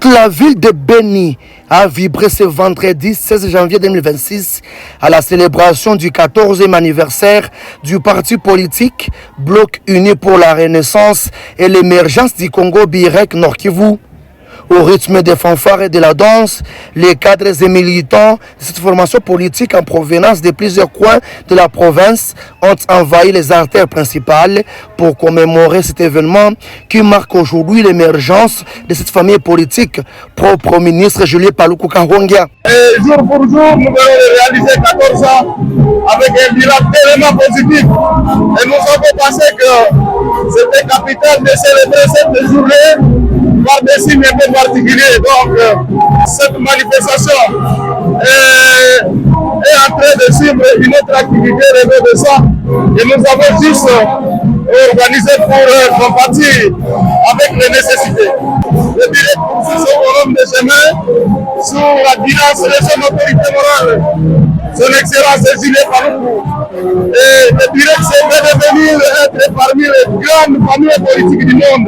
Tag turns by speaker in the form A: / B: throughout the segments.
A: Toute la ville de Beni a vibré ce vendredi 16 janvier 2026 à la célébration du 14e anniversaire du parti politique Bloc Uni pour la Renaissance et l'émergence du Congo Birek Nord Kivu. Au rythme des fanfares et de la danse, les cadres et militants de cette formation politique en provenance de plusieurs coins de la province ont envahi les artères principales pour commémorer cet événement qui marque aujourd'hui l'émergence de cette famille politique propre au ministre Julien Paluku Kahongya.
B: Jour pour jour, nous allons réaliser 14 ans avec un bilan tellement positif. Et nous avons pensé que c'était capital de célébrer cette journée par des signes un peu particuliers. Donc, cette manifestation est en train de suivre une autre activité rêvée de ça. Et nous avons juste organisé pour compatir avec les nécessités. Le direct poursuit son bonhomme de chemin sous la guidance de son autorité morale, son excellence Julien Paluku. Et le direct c'est de devenir être parmi les grandes familles politiques du monde,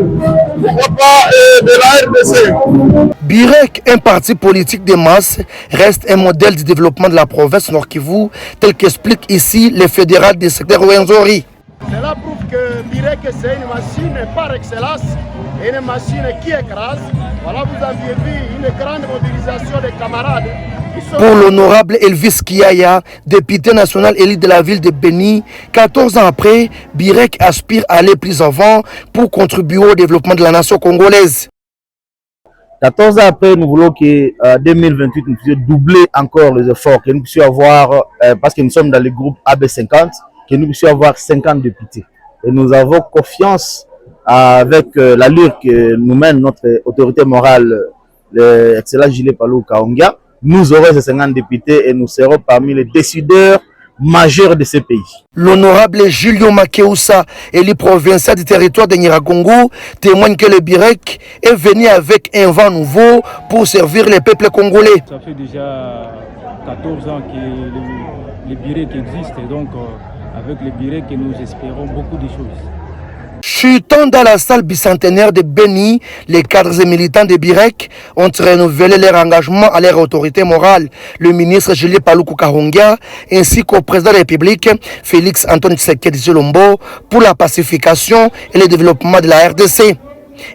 B: pourquoi pas de la RDC.
A: Birek, un parti politique de masse, reste un modèle du développement de la province Nord Kivu, tel qu'explique ici le fédéral du secteur Wenzori.
C: Cela prouve que Birek c'est une machine par excellence, une machine qui écrase. Voilà, vous aviez vu une grande mobilisation des camarades.
A: Pour l'honorable Elvis Kiaya, député national élu de la ville de Beni, 14 ans après, Birek aspire à aller plus avant pour contribuer au développement de la nation congolaise.
D: 14 ans après, nous voulons que 2028, nous puissions doubler encore les efforts, que nous puissions avoir, parce que nous sommes dans le groupe AB50, que nous puissions avoir 50 députés. Et nous avons confiance avec l'allure que nous mène notre autorité morale, l'excellent Julien Paluku Kahongya. Nous aurons ces 50 députés et nous serons parmi les décideurs majeurs de ce pays.
A: L'honorable Julio Makeusa, élu provincial du territoire de Nyiragongo, témoigne que le Birek est venu avec un vent nouveau pour servir les peuples congolais.
E: Ça fait déjà 14 ans que le Birek existe et donc avec le Birek nous espérons beaucoup de choses.
A: Chutant dans la salle bicentenaire de Beni, les cadres et militants de Birek ont renouvelé leur engagement à leur autorité morale. Le ministre Julien Paluku Kahongya ainsi qu'au président de la République, Félix Antoine Tshisekedi Tshilombo, pour la pacification et le développement de la RDC.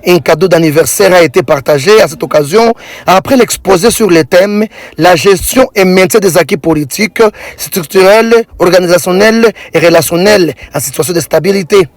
A: Un cadeau d'anniversaire a été partagé à cette occasion après l'exposé sur le thème « La gestion et maintien des acquis politiques, structurels, organisationnels et relationnels en situation de stabilité ».